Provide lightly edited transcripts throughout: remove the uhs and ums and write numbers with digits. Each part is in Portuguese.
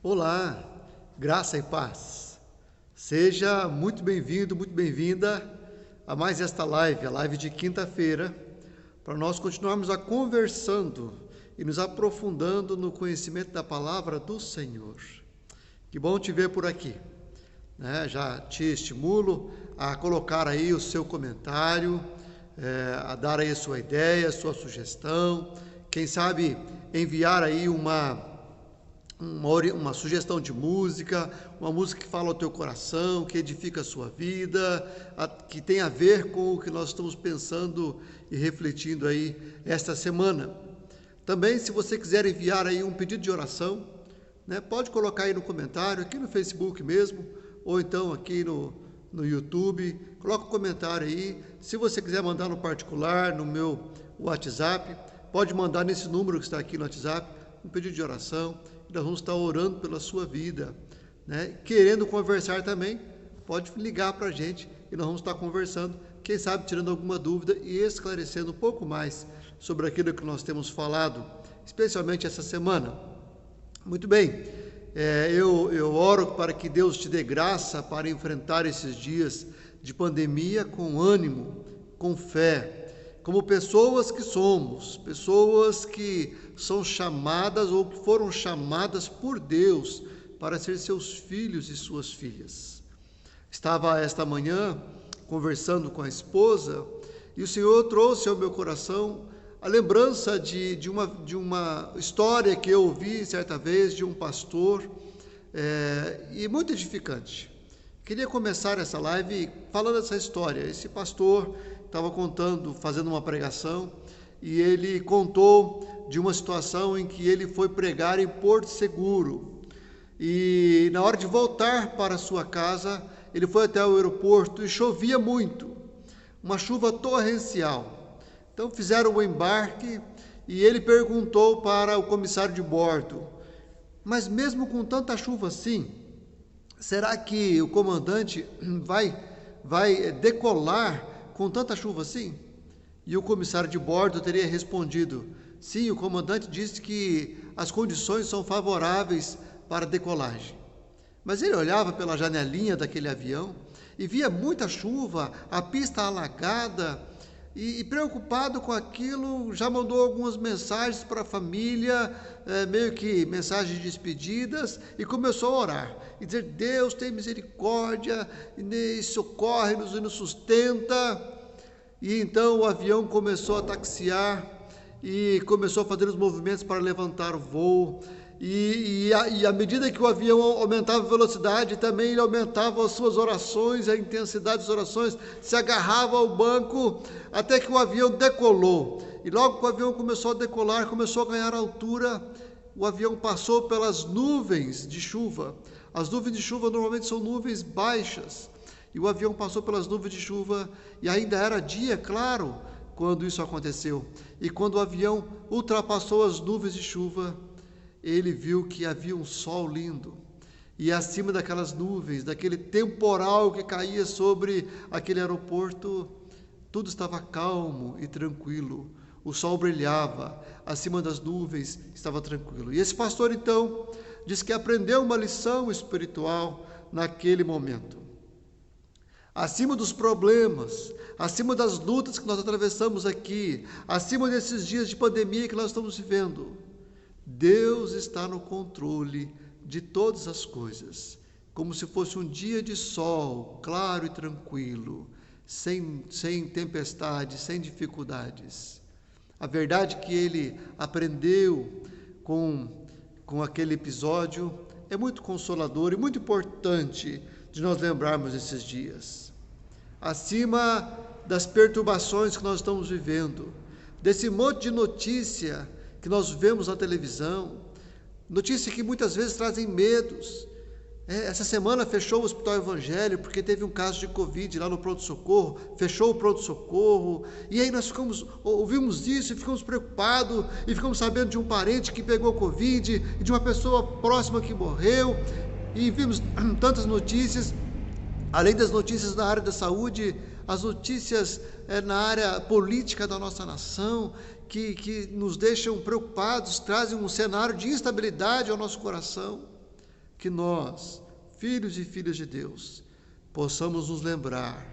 Olá, graça e paz. Seja muito bem-vindo, muito bem-vinda a mais esta live, a live de quinta-feira, para nós continuarmos conversando e nos aprofundando no conhecimento da palavra do Senhor. Que bom te ver por aqui. Já te estimulo a colocar aí o seu comentário, a dar aí a sua ideia, a sua sugestão, quem sabe enviar aí uma sugestão de música, uma música que fala ao teu coração, que edifica a sua vida, que tem a ver com o que nós estamos pensando e refletindo aí esta semana. Também, se você quiser enviar aí um pedido de oração, pode colocar aí no comentário, aqui no Facebook mesmo, ou então aqui no YouTube, coloca um comentário aí. Se você quiser mandar no particular, no meu WhatsApp, pode mandar nesse número que está aqui no WhatsApp, um pedido de oração. Nós vamos estar orando pela sua vida, querendo conversar também, pode ligar para a gente e nós vamos estar conversando, quem sabe tirando alguma dúvida e esclarecendo um pouco mais sobre aquilo que nós temos falado, especialmente essa semana. Muito bem, eu oro para que Deus te dê graça para enfrentar esses dias de pandemia com ânimo, com fé, como pessoas que somos, pessoas que são chamadas ou que foram chamadas por Deus para ser seus filhos e suas filhas. Estava esta manhã conversando com a esposa e o Senhor trouxe ao meu coração a lembrança de uma história que eu ouvi certa vez de um pastor, e muito edificante. Queria começar essa live falando essa história. Esse pastor estava fazendo uma pregação, e ele contou de uma situação em que ele foi pregar em Porto Seguro. E na hora de voltar para a sua casa, ele foi até o aeroporto e chovia muito, uma chuva torrencial. Então fizeram o embarque e ele perguntou para o comissário de bordo: mas mesmo com tanta chuva assim, será que o comandante vai decolar com tanta chuva assim? E o comissário de bordo teria respondido: sim, o comandante disse que as condições são favoráveis para a decolagem. Mas ele olhava pela janelinha daquele avião e via muita chuva, a pista alagada, e preocupado com aquilo, já mandou algumas mensagens para a família, meio que mensagens de despedidas, e começou a orar, e dizer: Deus tem misericórdia, e socorre-nos e nos sustenta. E então o avião começou a taxiar e começou a fazer os movimentos para levantar o voo. E à medida que o avião aumentava a velocidade, também ele aumentava as suas orações, a intensidade das orações, se agarrava ao banco, até que o avião decolou. E logo que o avião começou a decolar, começou a ganhar altura, o avião passou pelas nuvens de chuva. As nuvens de chuva normalmente são nuvens baixas, e o avião passou pelas nuvens de chuva, e ainda era dia, claro, quando isso aconteceu. E quando o avião ultrapassou as nuvens de chuva, ele viu que havia um sol lindo, e acima daquelas nuvens, daquele temporal que caía sobre aquele aeroporto, tudo estava calmo e tranquilo. O sol brilhava, acima das nuvens estava tranquilo. E esse pastor então diz que aprendeu uma lição espiritual naquele momento. Acima dos problemas, acima das lutas que nós atravessamos aqui, acima desses dias de pandemia que nós estamos vivendo, Deus está no controle de todas as coisas, como se fosse um dia de sol, claro e tranquilo, sem tempestades, sem dificuldades. A verdade que ele aprendeu com aquele episódio é muito consolador e muito importante de nós lembrarmos esses dias. Acima das perturbações que nós estamos vivendo, desse monte de notícia que nós vemos na televisão, notícias que muitas vezes trazem medos. Essa semana fechou o Hospital Evangelho porque teve um caso de Covid lá no pronto-socorro, fechou o pronto-socorro, e aí nós ouvimos isso e ficamos preocupados, e ficamos sabendo de um parente que pegou Covid, e de uma pessoa próxima que morreu, e vimos tantas notícias, além das notícias na área da saúde, as notícias na área política da nossa nação, que nos deixam preocupados, trazem um cenário de instabilidade ao nosso coração. que nós, filhos e filhas de Deus, possamos nos lembrar,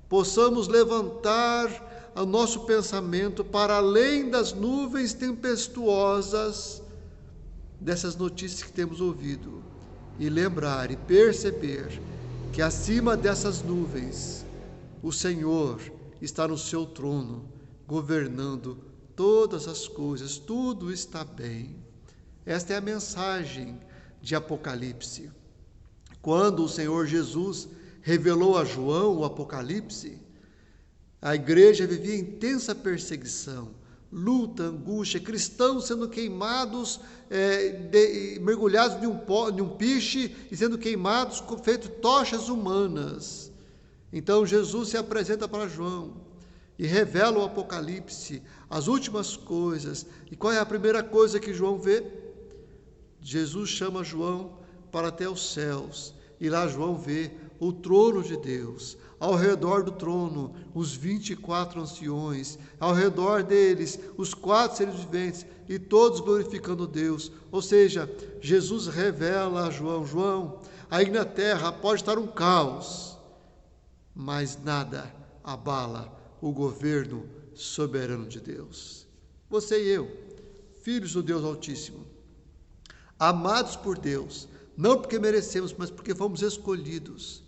possamos levantar o nosso pensamento para além das nuvens tempestuosas dessas notícias que temos ouvido e lembrar e perceber que acima dessas nuvens o Senhor está no seu trono, governando todas as coisas, tudo está bem. Esta é a mensagem de Apocalipse. Quando o Senhor Jesus revelou a João o Apocalipse, a igreja vivia intensa perseguição, luta, angústia, cristãos sendo queimados, mergulhados em um piche e sendo queimados, feito tochas humanas. Então Jesus se apresenta para João e revela o Apocalipse, as últimas coisas. E qual é a primeira coisa que João vê? Jesus chama João para até os céus, e lá João vê o trono de Deus, ao redor do trono, os 24 anciões, ao redor deles, os 4 seres viventes, e todos glorificando Deus. Ou seja, Jesus revela a João: João, aí na terra pode estar um caos, mas nada abala o governo soberano de Deus. Você e eu, filhos do Deus Altíssimo, amados por Deus, não porque merecemos, mas porque fomos escolhidos,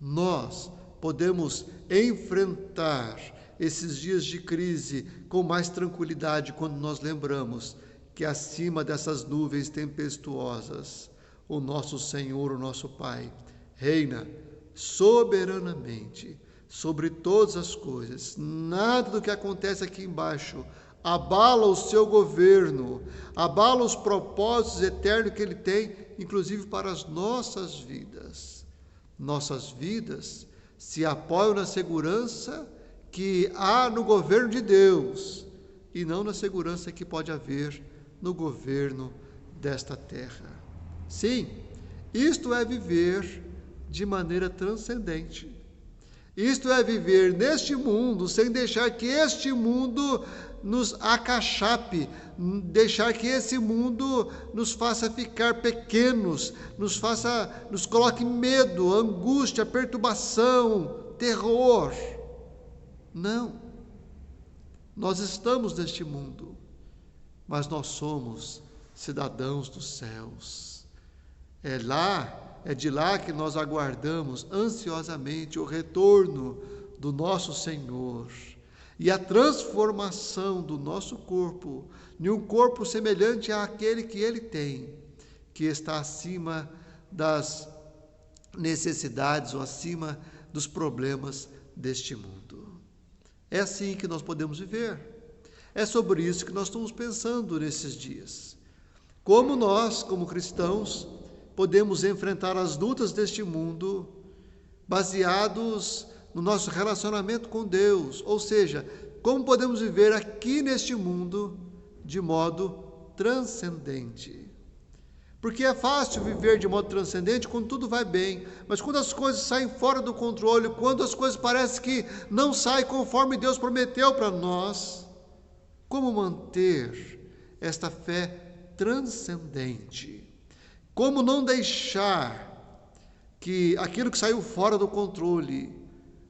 nós podemos enfrentar esses dias de crise com mais tranquilidade quando nós lembramos que acima dessas nuvens tempestuosas, o nosso Senhor, o nosso Pai, reina soberanamente sobre todas as coisas. Nada do que acontece aqui embaixo abala o seu governo, abala os propósitos eternos que Ele tem, inclusive para as nossas vidas. Nossas vidas se apoiam na segurança que há no governo de Deus e não na segurança que pode haver no governo desta terra. Sim, isto é viver de maneira transcendente. Isto é viver neste mundo sem deixar que este mundo nos acachape, deixar que esse mundo nos faça ficar pequenos, nos coloque medo, angústia, perturbação, terror. Não. Nós estamos neste mundo, mas nós somos cidadãos dos céus. É de lá que nós aguardamos ansiosamente o retorno do nosso Senhor e a transformação do nosso corpo em um corpo semelhante àquele que Ele tem, que está acima das necessidades ou acima dos problemas deste mundo. É assim que nós podemos viver. É sobre isso que nós estamos pensando nesses dias. Como nós, como cristãos, podemos enfrentar as lutas deste mundo baseados no nosso relacionamento com Deus, ou seja, como podemos viver aqui neste mundo de modo transcendente. Porque é fácil viver de modo transcendente quando tudo vai bem, mas quando as coisas saem fora do controle, quando as coisas parecem que não saem conforme Deus prometeu para nós, como manter esta fé transcendente? Como não deixar que aquilo que saiu fora do controle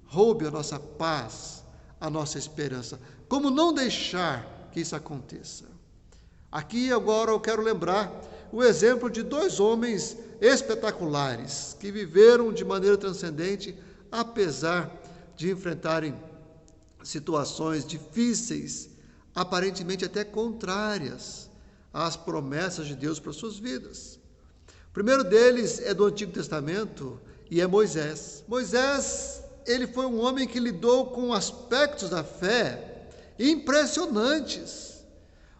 roube a nossa paz, a nossa esperança? Como não deixar que isso aconteça? Aqui agora eu quero lembrar o exemplo de 2 homens espetaculares que viveram de maneira transcendente, apesar de enfrentarem situações difíceis, aparentemente até contrárias às promessas de Deus para suas vidas. O primeiro deles é do Antigo Testamento e é Moisés. Moisés, ele foi um homem que lidou com aspectos da fé impressionantes.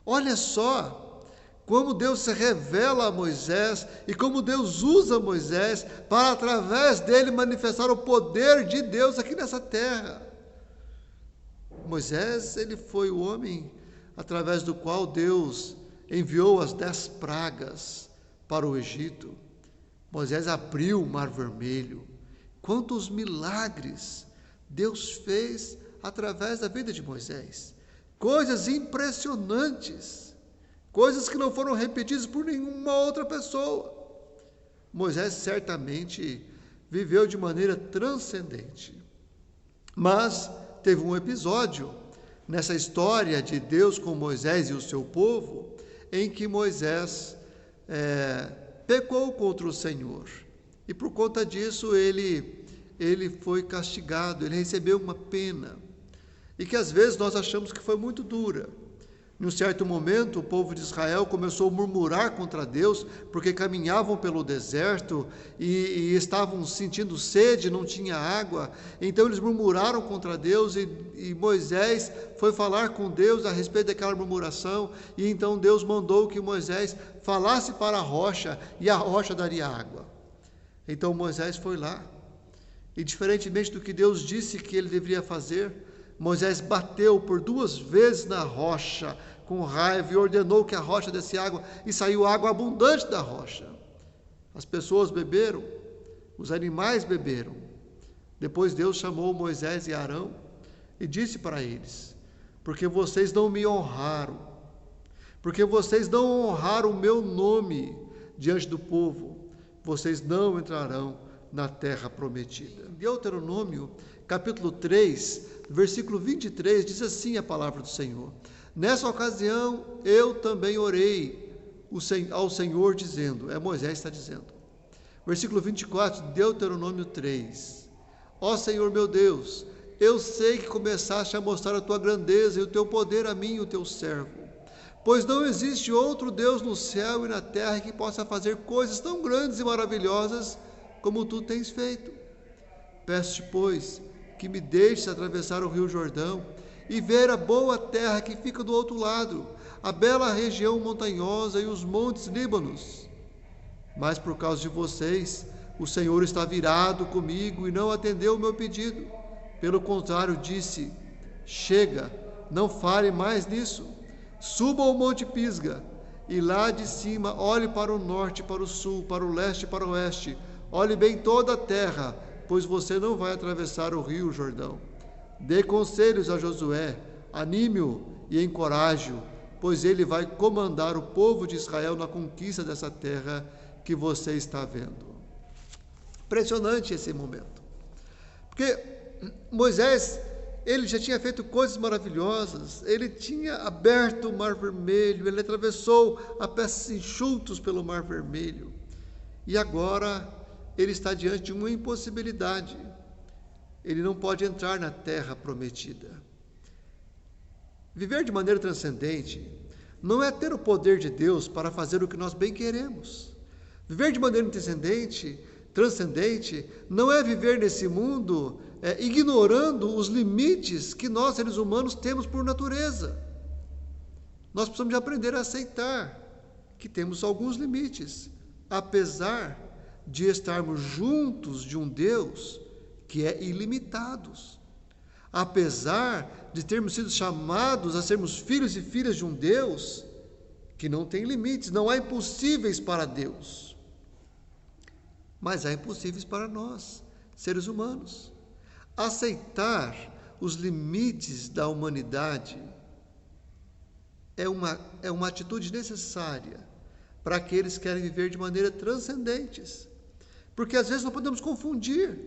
Olha só como Deus se revela a Moisés e como Deus usa Moisés para, através dele, manifestar o poder de Deus aqui nessa terra. Moisés, ele foi o homem através do qual Deus enviou as 10 pragas para o Egito. Moisés abriu o Mar Vermelho. Quantos milagres Deus fez através da vida de Moisés. Coisas impressionantes, coisas que não foram repetidas por nenhuma outra pessoa. Moisés certamente viveu de maneira transcendente. Mas teve um episódio nessa história de Deus com Moisés e o seu povo, em que Moisés pecou contra o Senhor. E por conta disso ele foi castigado, ele recebeu uma pena. E que às vezes nós achamos que foi muito dura. Em um certo momento, o povo de Israel começou a murmurar contra Deus, porque caminhavam pelo deserto e estavam sentindo sede, não tinha água. Então eles murmuraram contra Deus e Moisés foi falar com Deus a respeito daquela murmuração. E então Deus mandou que Moisés falasse para a rocha e a rocha daria água. Então Moisés foi lá. E diferentemente do que Deus disse que ele deveria fazer, Moisés bateu por 2 vezes na rocha com raiva e ordenou que a rocha desse água, e saiu água abundante da rocha. As pessoas beberam, os animais beberam. Depois Deus chamou Moisés e Arão e disse para eles: porque vocês não me honraram, porque vocês não honraram o meu nome diante do povo, vocês não entrarão na terra prometida. Em Deuteronômio, capítulo 3, versículo 23, diz assim a palavra do Senhor: nessa ocasião eu também orei ao Senhor dizendo, Moisés está dizendo, versículo 24, Deuteronômio 3, ó Senhor meu Deus, eu sei que começaste a mostrar a tua grandeza e o teu poder a mim, o teu servo, pois não existe outro Deus no céu e na terra que possa fazer coisas tão grandes e maravilhosas como tu tens feito. Peço-te, pois, que me deixes atravessar o rio Jordão e ver a boa terra que fica do outro lado, a bela região montanhosa e os montes Líbanos. Mas por causa de vocês, o Senhor está virado comigo e não atendeu o meu pedido. Pelo contrário, disse: chega, não fale mais nisso. Suba ao monte Pisga e lá de cima olhe para o norte, para o sul, para o leste e para o oeste. Olhe bem toda a terra, pois você não vai atravessar o rio Jordão. Dê conselhos a Josué, anime-o e encoraje-o, pois ele vai comandar o povo de Israel na conquista dessa terra que você está vendo. Impressionante esse momento. Porque Moisés, ele já tinha feito coisas maravilhosas, ele tinha aberto o Mar Vermelho, ele atravessou a pés enxutos pelo Mar Vermelho. E agora ele está diante de uma impossibilidade. Ele não pode entrar na terra prometida. Viver de maneira transcendente não é ter o poder de Deus para fazer o que nós bem queremos. Viver de maneira transcendente não é viver nesse mundo ignorando os limites que nós, seres humanos, temos por natureza. Nós precisamos de aprender a aceitar que temos alguns limites, apesar de estarmos juntos de um Deus que é ilimitado. Apesar de termos sido chamados a sermos filhos e filhas de um Deus que não tem limites, não há impossíveis para Deus. Mas há impossíveis para nós, seres humanos. Aceitar os limites da humanidade é uma atitude necessária para aqueles que querem viver de maneira transcendentes. Porque às vezes nós podemos confundir,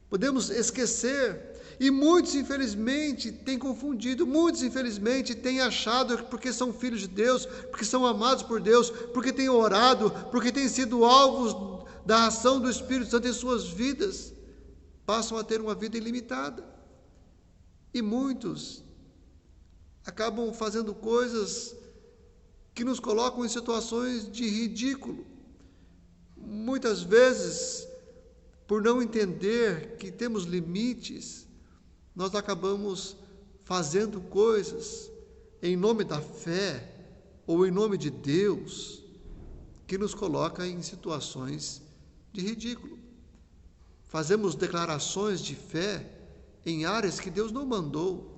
podemos esquecer, e muitos infelizmente têm confundido, muitos infelizmente têm achado que porque são filhos de Deus, porque são amados por Deus, porque têm orado, porque têm sido alvos da ação do Espírito Santo em suas vidas, passam a ter uma vida ilimitada. E muitos acabam fazendo coisas que nos colocam em situações de ridículo. Muitas vezes, por não entender que temos limites, nós acabamos fazendo coisas em nome da fé ou em nome de Deus que nos coloca em situações de ridículo. Fazemos declarações de fé em áreas que Deus não mandou.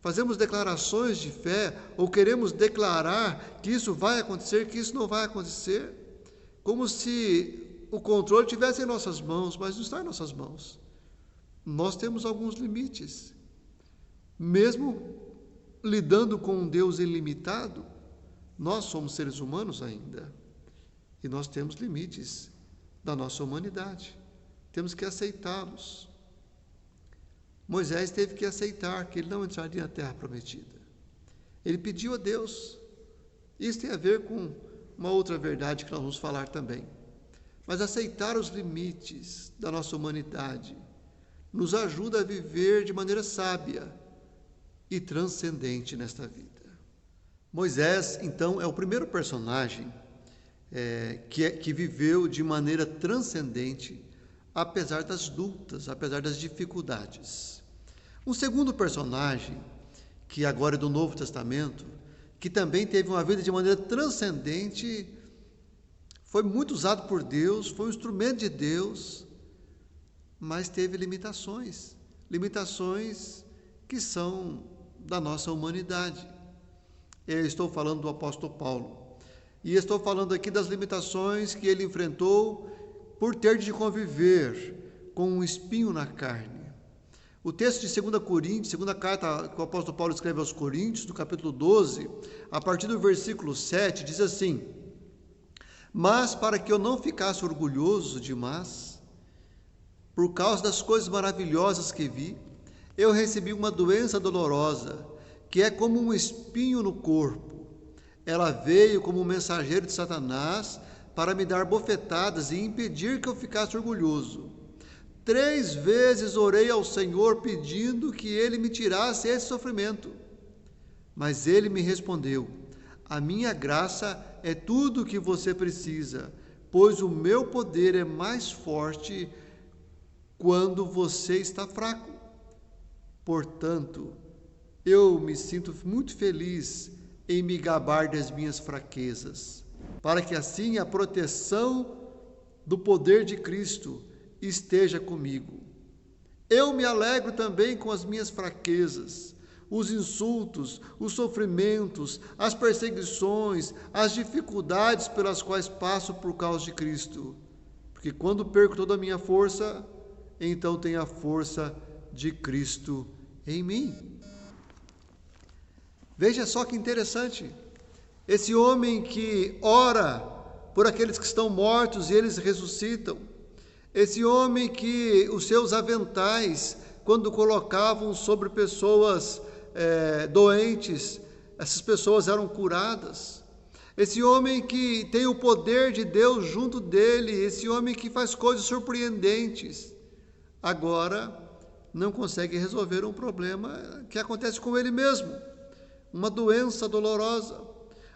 Fazemos declarações de fé ou queremos declarar que isso vai acontecer, que isso não vai acontecer, como se o controle estivesse em nossas mãos, mas não está em nossas mãos. Nós temos alguns limites. Mesmo lidando com um Deus ilimitado, nós somos seres humanos ainda. E nós temos limites da nossa humanidade. Temos que aceitá-los. Moisés teve que aceitar que ele não entraria na terra prometida. Ele pediu a Deus. Isso tem a ver com uma outra verdade que nós vamos falar também. Mas aceitar os limites da nossa humanidade nos ajuda a viver de maneira sábia e transcendente nesta vida. Moisés, então, é o primeiro personagem que viveu de maneira transcendente, apesar das lutas, apesar das dificuldades. Um segundo personagem, que agora é do Novo Testamento, que também teve uma vida de maneira transcendente, foi muito usado por Deus, foi um instrumento de Deus, mas teve limitações que são da nossa humanidade. Eu estou falando do apóstolo Paulo, e estou falando aqui das limitações que ele enfrentou por ter de conviver com um espinho na carne. O texto de 2 Coríntios, segunda carta que o apóstolo Paulo escreve aos Coríntios, no capítulo 12, a partir do versículo 7, diz assim: mas para que eu não ficasse orgulhoso demais, por causa das coisas maravilhosas que vi, eu recebi uma doença dolorosa, que é como um espinho no corpo. Ela veio como um mensageiro de Satanás para me dar bofetadas e impedir que eu ficasse orgulhoso. 3 vezes orei ao Senhor pedindo que Ele me tirasse esse sofrimento. Mas Ele me respondeu: a minha graça é tudo o que você precisa, pois o meu poder é mais forte quando você está fraco. Portanto, eu me sinto muito feliz em me gabar das minhas fraquezas, para que assim a proteção do poder de Cristo esteja comigo. Eu me alegro também com as minhas fraquezas, os insultos, os sofrimentos, as perseguições, as dificuldades pelas quais passo por causa de Cristo, porque quando perco toda a minha força, então tenho a força de Cristo em mim. Veja só que interessante, esse homem que ora por aqueles que estão mortos e eles ressuscitam, esse homem que os seus aventais, quando colocavam sobre pessoas doentes, essas pessoas eram curadas, esse homem que tem o poder de Deus junto dele, esse homem que faz coisas surpreendentes, agora não consegue resolver um problema que acontece com ele mesmo, uma doença dolorosa.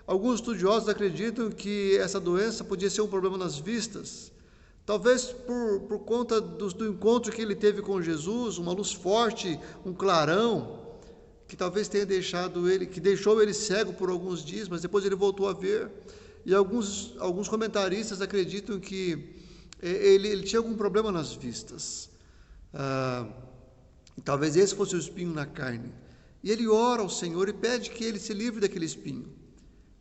Alguns estudiosos acreditam que essa doença podia ser um problema nas vistas, talvez por conta do encontro que ele teve com Jesus, uma luz forte, um clarão, que talvez tenha deixou ele cego por alguns dias, mas depois ele voltou a ver. E alguns comentaristas acreditam que ele tinha algum problema nas vistas. Talvez esse fosse o espinho na carne. E ele ora ao Senhor e pede que ele se livre daquele espinho.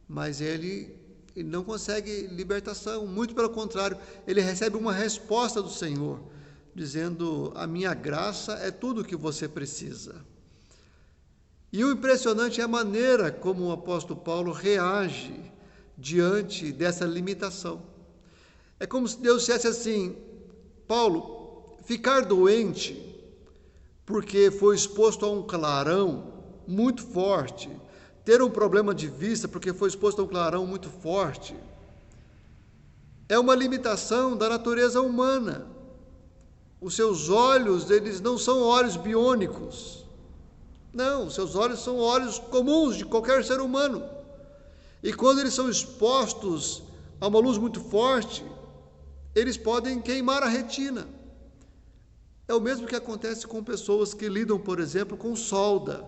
Mas ele não consegue libertação, muito pelo contrário, ele recebe uma resposta do Senhor, dizendo: a minha graça é tudo o que você precisa. E o impressionante é a maneira como o apóstolo Paulo reage diante dessa limitação. É como se Deus dissesse assim: Paulo, ficar doente porque foi exposto a um clarão muito forte, ter um problema de vista porque foi exposto a um clarão muito forte, é uma limitação da natureza humana. Os seus olhos, eles não são olhos biônicos. Não, os seus olhos são olhos comuns de qualquer ser humano. E quando eles são expostos a uma luz muito forte, eles podem queimar a retina. É o mesmo que acontece com pessoas que lidam, por exemplo, com solda.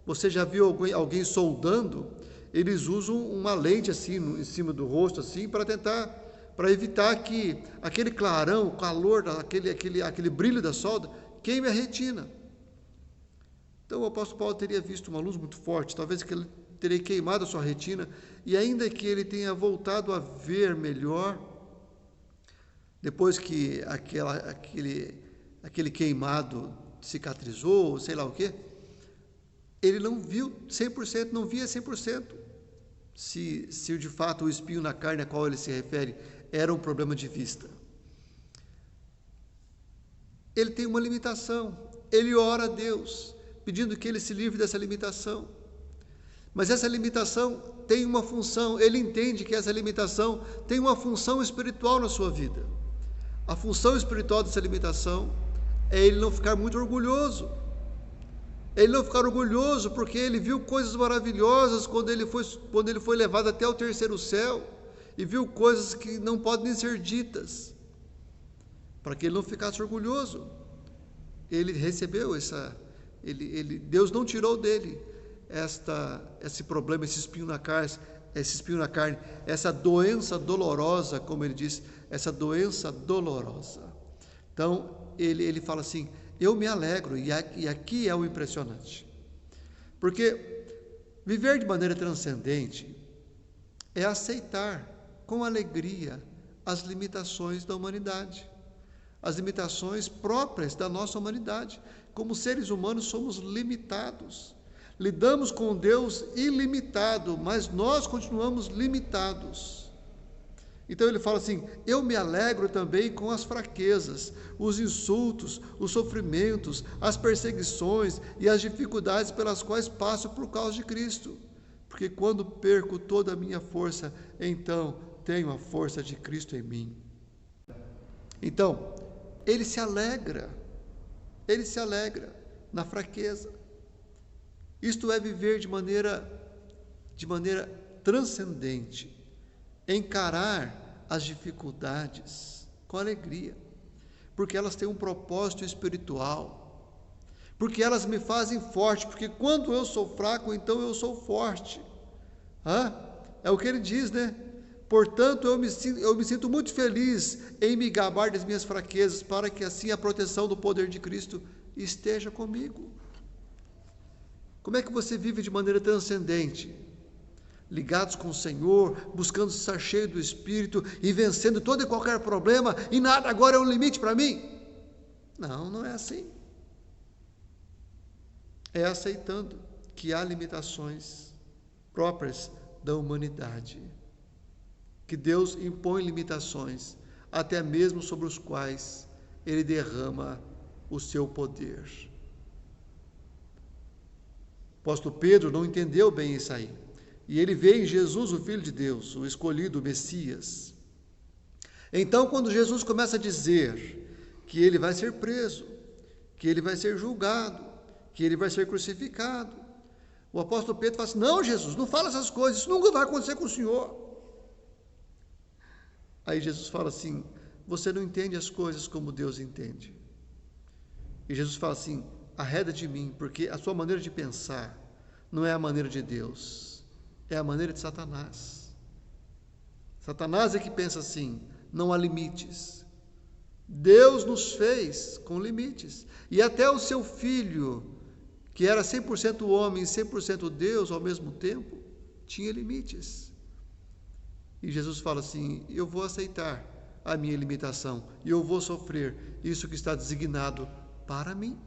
Você já viu alguém soldando? Eles usam uma lente assim em cima do rosto assim para evitar que aquele clarão, o calor, aquele brilho da solda queime a retina. Então o apóstolo Paulo teria visto uma luz muito forte, talvez que ele teria queimado a sua retina, e ainda que ele tenha voltado a ver melhor, depois que aquele queimado cicatrizou, sei lá o quê, ele não viu 100%, não via 100%. se de fato o espinho na carne a qual ele se refere era um problema de vista. Ele tem uma limitação, ele ora a Deus, pedindo que ele se livre dessa limitação. Mas essa limitação tem uma função, ele entende que essa limitação tem uma função espiritual na sua vida. A função espiritual dessa limitação é ele não ficar muito orgulhoso. Ele não ficar orgulhoso porque ele viu coisas maravilhosas quando ele foi levado até o terceiro céu e viu coisas que não podem ser ditas. Para que ele não ficasse orgulhoso, ele recebeu Deus não tirou dele esse problema, esse espinho na carne, essa doença dolorosa, como ele diz, essa doença dolorosa. Então, ele fala assim, eu me alegro, e aqui é o impressionante, porque viver de maneira transcendente é aceitar com alegria as limitações da humanidade, as limitações próprias da nossa humanidade. Como seres humanos somos limitados, lidamos com Deus ilimitado, mas nós continuamos limitados. Então ele fala assim, eu me alegro também com as fraquezas, os insultos, os sofrimentos, as perseguições e as dificuldades pelas quais passo por causa de Cristo. Porque quando perco toda a minha força, então tenho a força de Cristo em mim. Então, ele se alegra na fraqueza. Isto é viver de maneira transcendente, encarar as dificuldades com alegria, porque elas têm um propósito espiritual, porque elas me fazem forte, porque quando eu sou fraco, então eu sou forte. É o que ele diz, né? Portanto, eu me sinto muito feliz em me gabar das minhas fraquezas, para que assim a proteção do poder de Cristo esteja comigo. Como é que você vive de maneira transcendente? Ligados com o Senhor, buscando estar cheio do Espírito e vencendo todo e qualquer problema, e nada agora é um limite para mim? Não, não é assim. É aceitando que há limitações próprias da humanidade, que Deus impõe limitações, até mesmo sobre os quais Ele derrama o seu poder. O apóstolo Pedro não entendeu bem isso aí. E ele vê em Jesus o Filho de Deus, o escolhido, o Messias. Então, quando Jesus começa a dizer que ele vai ser preso, que ele vai ser julgado, que ele vai ser crucificado, o apóstolo Pedro fala assim, não, Jesus, não fala essas coisas, isso nunca vai acontecer com o Senhor. Aí Jesus fala assim, você não entende as coisas como Deus entende. E Jesus fala assim, arreda de mim, porque a sua maneira de pensar não é a maneira de Deus, é a maneira de Satanás. Satanás é que pensa assim, não há limites. Deus nos fez com limites. E até o seu filho, que era 100% homem e 100% Deus ao mesmo tempo, tinha limites. E Jesus fala assim, eu vou aceitar a minha limitação e eu vou sofrer isso que está designado para mim.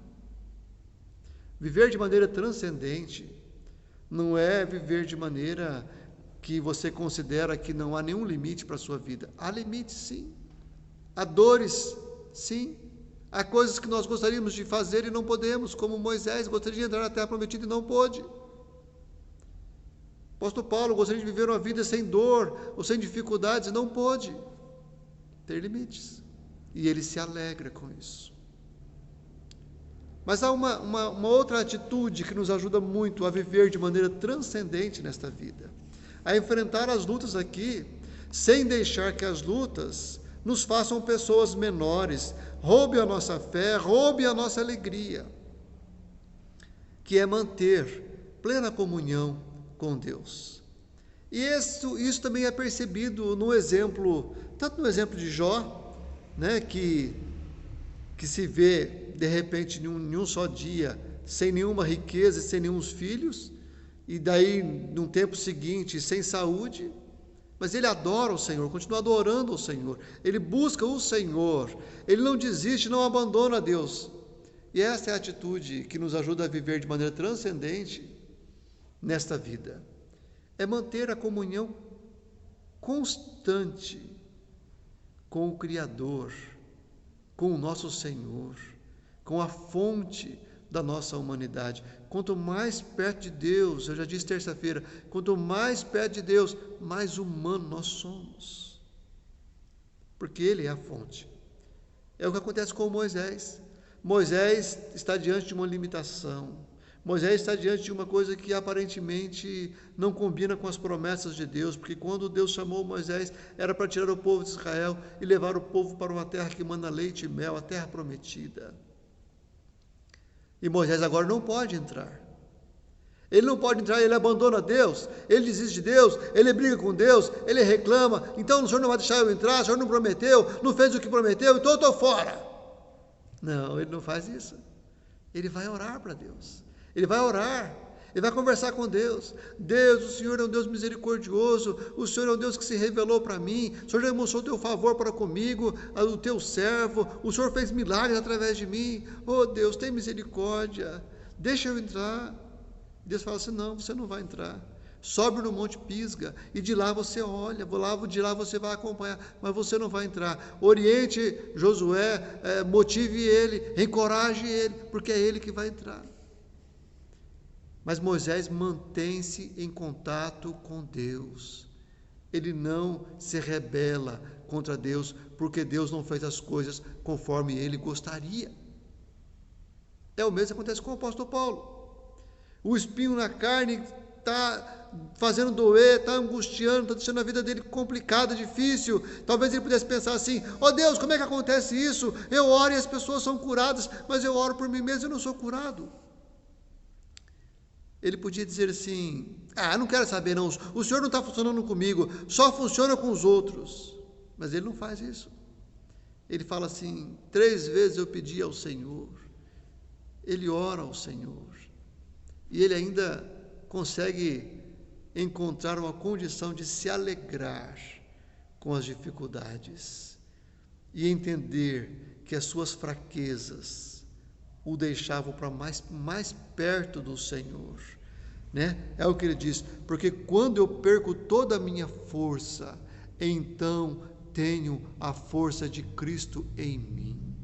Viver de maneira transcendente não é viver de maneira que você considera que não há nenhum limite para a sua vida. Há limites, sim. Há dores, sim. Há coisas que nós gostaríamos de fazer e não podemos, como Moisés gostaria de entrar na terra prometida e não pôde. O apóstolo Paulo gostaria de viver uma vida sem dor ou sem dificuldades e não pôde. Ter limites. E ele se alegra com isso. Mas há uma outra atitude que nos ajuda muito a viver de maneira transcendente nesta vida. A enfrentar as lutas aqui, sem deixar que as lutas nos façam pessoas menores, roubem a nossa fé, roubem a nossa alegria, que é manter plena comunhão com Deus. E isso também é percebido no exemplo, tanto no exemplo de Jó, né, que se vê, de repente, em um só dia, sem nenhuma riqueza e sem nenhum filhos, e daí, num tempo seguinte, sem saúde, mas ele adora o Senhor, continua adorando o Senhor, ele busca o Senhor, ele não desiste, não abandona a Deus. E essa é a atitude que nos ajuda a viver de maneira transcendente nesta vida. é manter a comunhão constante com o Criador, com o nosso Senhor, com a fonte da nossa humanidade. Quanto mais perto de Deus, eu já disse terça-feira, quanto mais perto de Deus, mais humano nós somos. Porque Ele é a fonte. É o que acontece com Moisés. Moisés está diante de uma limitação. Moisés está diante de uma coisa que aparentemente não combina com as promessas de Deus, porque quando Deus chamou Moisés, era para tirar o povo de Israel e levar o povo para uma terra que manda leite e mel, a terra prometida. E Moisés agora não pode entrar. Ele não pode entrar, ele abandona Deus, ele desiste de Deus, ele briga com Deus, ele reclama, então o Senhor não vai deixar eu entrar, o Senhor não prometeu, não fez o que prometeu, então eu estou fora. Não, ele não faz isso. Ele vai orar para Deus. Ele vai orar, ele vai conversar com Deus. Deus, o Senhor é um Deus misericordioso, o Senhor é um Deus que se revelou para mim, o Senhor demonstrou o teu favor para comigo, o teu servo, o Senhor fez milagres através de mim. Oh Deus, tem misericórdia, deixa eu entrar. Deus fala assim, não, você não vai entrar. Sobe no Monte Pisga e de lá você olha, de lá você vai acompanhar, mas você não vai entrar. Oriente Josué, motive ele, encoraje ele, porque é ele que vai entrar. Mas Moisés mantém-se em contato com Deus. Ele não se rebela contra Deus, porque Deus não fez as coisas conforme ele gostaria. É o mesmo que acontece com o apóstolo Paulo. O espinho na carne está fazendo doer, está angustiando, está deixando a vida dele complicada, difícil. Talvez ele pudesse pensar assim, ó Deus, como é que acontece isso? Eu oro e as pessoas são curadas, mas eu oro por mim mesmo e eu não sou curado. Ele podia dizer assim, não quero saber não, o Senhor não está funcionando comigo, só funciona com os outros. Mas ele não faz isso. Ele fala assim, 3 vezes eu pedi ao Senhor. Ele ora ao Senhor. E ele ainda consegue encontrar uma condição de se alegrar com as dificuldades e entender que as suas fraquezas o deixavam para mais perto do Senhor, né? É o que ele diz, porque quando eu perco toda a minha força, então tenho a força de Cristo em mim.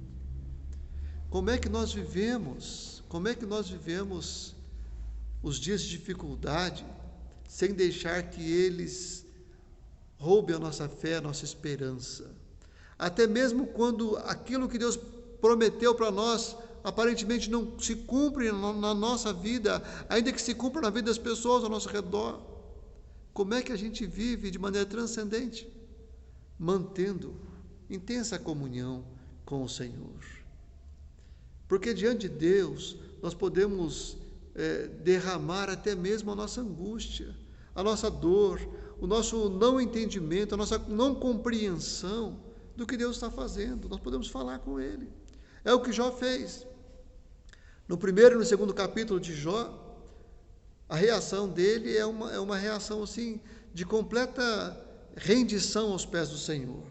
Como é que nós vivemos? Como é que nós vivemos os dias de dificuldade sem deixar que eles roubem a nossa fé, a nossa esperança? Até mesmo quando aquilo que Deus prometeu para nós aparentemente não se cumpre na nossa vida, ainda que se cumpra na vida das pessoas ao nosso redor. Como é que a gente vive de maneira transcendente? Mantendo intensa comunhão com o Senhor. Porque diante de Deus nós podemos derramar até mesmo a nossa angústia, a nossa dor, o nosso não entendimento, a nossa não compreensão do que Deus está fazendo. Nós podemos falar com Ele. É o que Jó fez. No primeiro e no segundo capítulo de Jó, a reação dele é uma reação assim, de completa rendição aos pés do Senhor.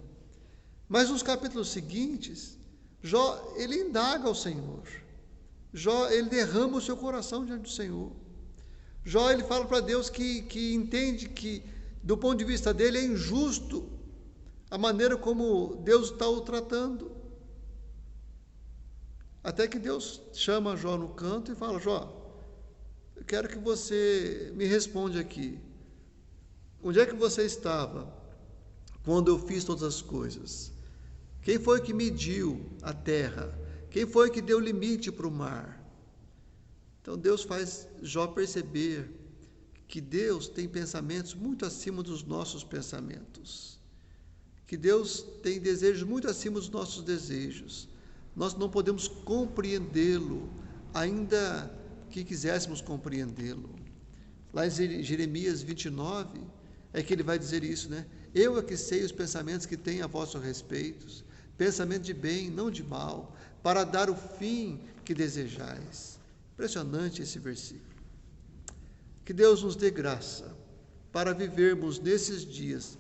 Mas nos capítulos seguintes, Jó, ele indaga ao Senhor. Jó, ele derrama o seu coração diante do Senhor. Jó, ele fala para Deus que entende que, do ponto de vista dele, é injusto a maneira como Deus está o tratando. Até que Deus chama Jó no canto e fala, Jó, eu quero que você me responda aqui. Onde é que você estava quando eu fiz todas as coisas? Quem foi que mediu a terra? Quem foi que deu limite para o mar? Então Deus faz Jó perceber que Deus tem pensamentos muito acima dos nossos pensamentos. Que Deus tem desejos muito acima dos nossos desejos. Nós não podemos compreendê-lo, ainda que quiséssemos compreendê-lo. Lá em Jeremias 29, é que ele vai dizer isso, né? Eu é que sei os pensamentos que tenho a vosso respeito, pensamento de bem, não de mal, para dar o fim que desejais. Impressionante esse versículo. Que Deus nos dê graça para vivermos nesses dias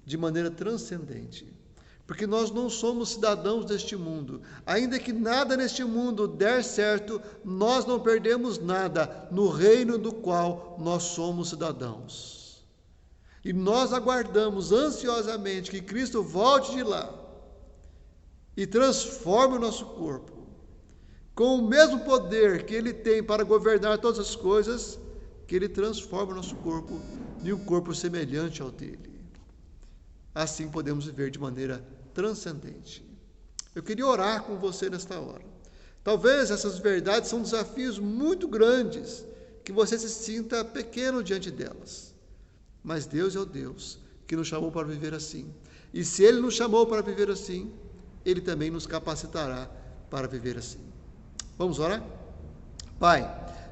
de maneira transcendente. Porque nós não somos cidadãos deste mundo. Ainda que nada neste mundo der certo, nós não perdemos nada no reino do qual nós somos cidadãos. E nós aguardamos ansiosamente que Cristo volte de lá e transforme o nosso corpo com o mesmo poder que Ele tem para governar todas as coisas, que Ele transforme o nosso corpo em um corpo semelhante ao dele. Assim podemos viver de maneira transcendente. Eu queria orar com você nesta hora. Talvez essas verdades são desafios muito grandes, que você se sinta pequeno diante delas. Mas Deus é o Deus que nos chamou para viver assim. E se Ele nos chamou para viver assim, Ele também nos capacitará para viver assim. Vamos orar? Pai,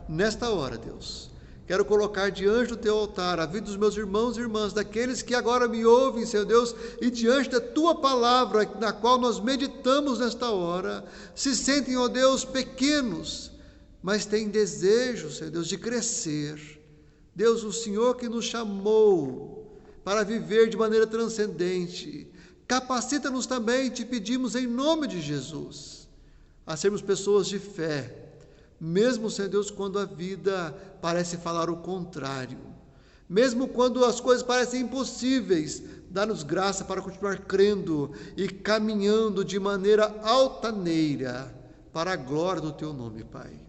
nesta hora, Deus, quero colocar diante do Teu altar a vida dos meus irmãos e irmãs, daqueles que agora me ouvem, Senhor Deus, e diante da Tua palavra, na qual nós meditamos nesta hora, se sentem, ó Deus, pequenos, mas têm desejo, Senhor Deus, de crescer. Deus, o Senhor que nos chamou para viver de maneira transcendente, capacita-nos também, te pedimos em nome de Jesus, a sermos pessoas de fé, mesmo, Senhor Deus, quando a vida parece falar o contrário, mesmo quando as coisas parecem impossíveis, dá-nos graça para continuar crendo e caminhando de maneira altaneira para a glória do Teu nome, Pai.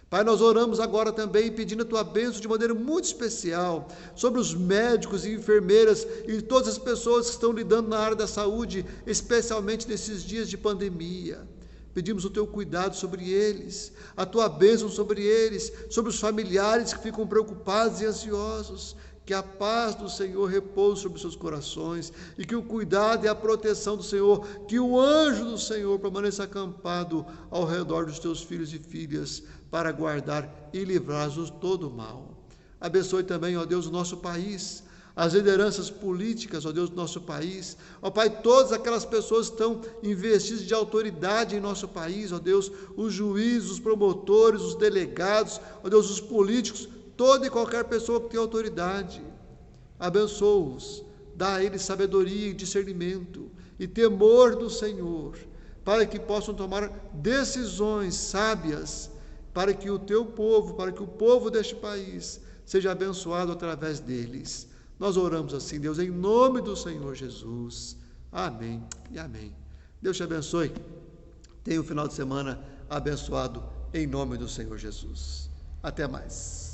Pai, nós oramos agora também pedindo a Tua bênção de maneira muito especial sobre os médicos e enfermeiras e todas as pessoas que estão lidando na área da saúde, especialmente nesses dias de pandemia. Pedimos o Teu cuidado sobre eles, a Tua bênção sobre eles, sobre os familiares que ficam preocupados e ansiosos. Que a paz do Senhor repouse sobre os seus corações e que o cuidado e a proteção do Senhor, que o anjo do Senhor permaneça acampado ao redor dos Teus filhos e filhas para guardar e livrar-os de todo o mal. Abençoe também, ó Deus, o nosso país, as lideranças políticas, ó Deus, do nosso país. Ó Pai, todas aquelas pessoas que estão investidas de autoridade em nosso país, ó Deus, os juízes, os promotores, os delegados, ó Deus, os políticos, toda e qualquer pessoa que tem autoridade. Abençoa-os, dá a eles sabedoria e discernimento e temor do Senhor, para que possam tomar decisões sábias, para que o Teu povo, para que o povo deste país seja abençoado através deles. Nós oramos assim, Deus, em nome do Senhor Jesus. Amém e amém. Deus te abençoe. Tenha um final de semana abençoado em nome do Senhor Jesus. Até mais.